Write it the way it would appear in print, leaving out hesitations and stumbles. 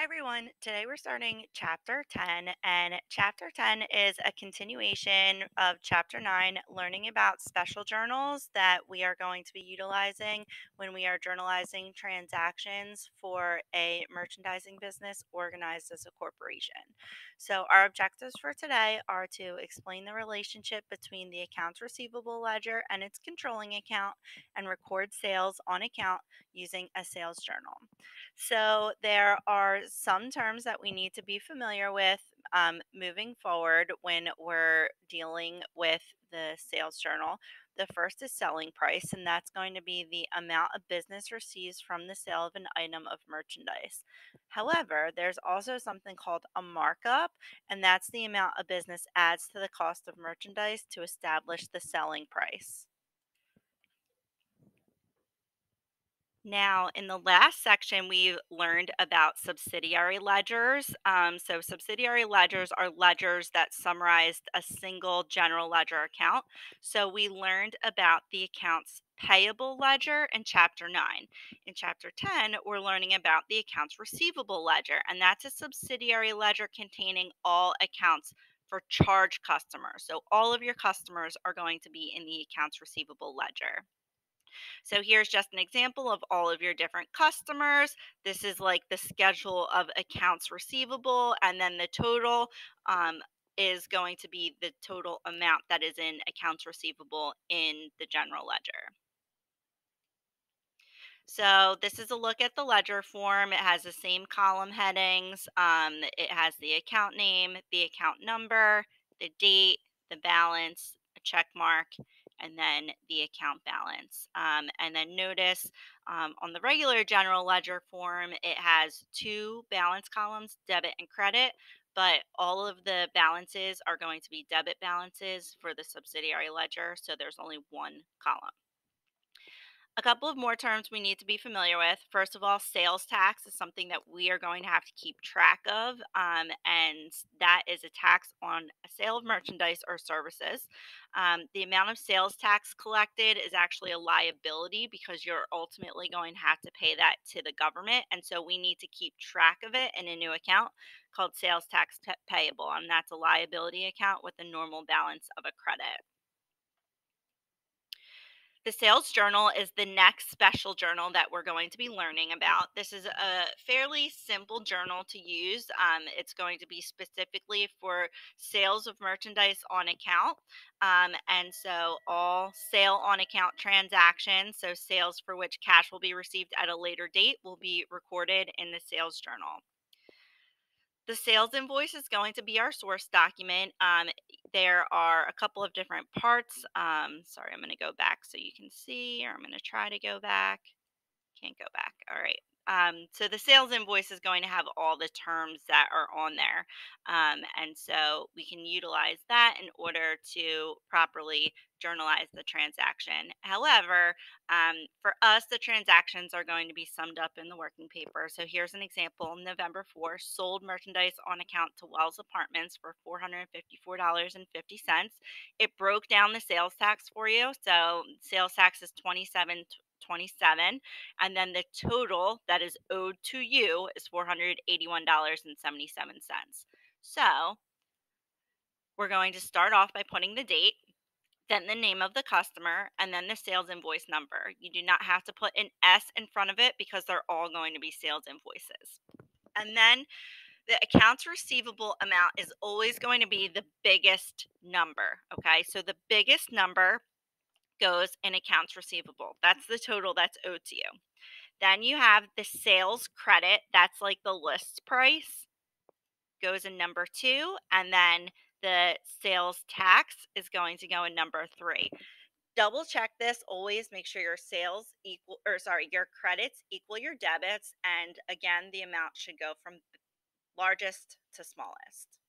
Hi everyone. Today we're starting chapter 10, and chapter 10 is a continuation of chapter 9, learning about special journals that we are going to be utilizing when we are journalizing transactions for a merchandising business organized as a corporation. So, our objectives for today are to explain the relationship between the accounts receivable ledger and its controlling account and record sales on account using a sales journal. So there are some terms that we need to be familiar with moving forward when we're dealing with the sales journal. The first is selling price, and that's going to be the amount a business receives from the sale of an item of merchandise. However, there's also something called a markup, and that's the amount a business adds to the cost of merchandise to establish the selling price. Now, in the last section, we learned about subsidiary ledgers. So, subsidiary ledgers are ledgers that summarized a single general ledger account. So, we learned about the accounts payable ledger in chapter 9. In chapter 10, we're learning about the accounts receivable ledger, and that's a subsidiary ledger containing all accounts for charge customers. So, all of your customers are going to be in the accounts receivable ledger. So here's just an example of all of your different customers. This is like the schedule of accounts receivable, and then the total is going to be the total amount that is in accounts receivable in the general ledger. So this is a look at the ledger form. It has the same column headings. It has the account name, the account number, the date, the balance, a check mark, and then the account balance. And then notice on the regular general ledger form, it has two balance columns, debit and credit. But all of the balances are going to be debit balances for the subsidiary ledger. So there's only one column. A couple of more terms we need to be familiar with. First of all, sales tax is something that we are going to have to keep track of, and that is a tax on a sale of merchandise or services. The amount of sales tax collected is actually a liability because you're ultimately going to have to pay that to the government, and so we need to keep track of it in a new account called sales tax payable, and that's a liability account with a normal balance of a credit. The sales journal is the next special journal that we're going to be learning about. This is a fairly simple journal to use. It's going to be specifically for sales of merchandise on account. And so, all sale on account transactions, so sales for which cash will be received at a later date, will be recorded in the sales journal. The sales invoice is going to be our source document. There are a couple of different parts. Sorry, I'm going to go back so you can see, or I'm going to try to go back. Can't go back. All right. So the sales invoice is going to have all the terms that are on there. And so we can utilize that in order to properly journalize the transaction. However, for us, the transactions are going to be summed up in the working paper. So here's an example. November 4th, sold merchandise on account to Wells Apartments for $454.50. It broke down the sales tax for you. So sales tax is 27.27, and then the total that is owed to you is $481.77. So we're going to start off by putting the date, then the name of the customer, and then the sales invoice number. You do not have to put an S in front of it because they're all going to be sales invoices. And then the accounts receivable amount is always going to be the biggest number. Okay, so the biggest number goes in accounts receivable. That's the total that's owed to you. Then you have the sales credit, that's like the list price, goes in number 2, and then the sales tax is going to go in number 3. Double check this, always make sure your sales equal, or sorry, your credits equal your debits, and again, the amount should go from largest to smallest.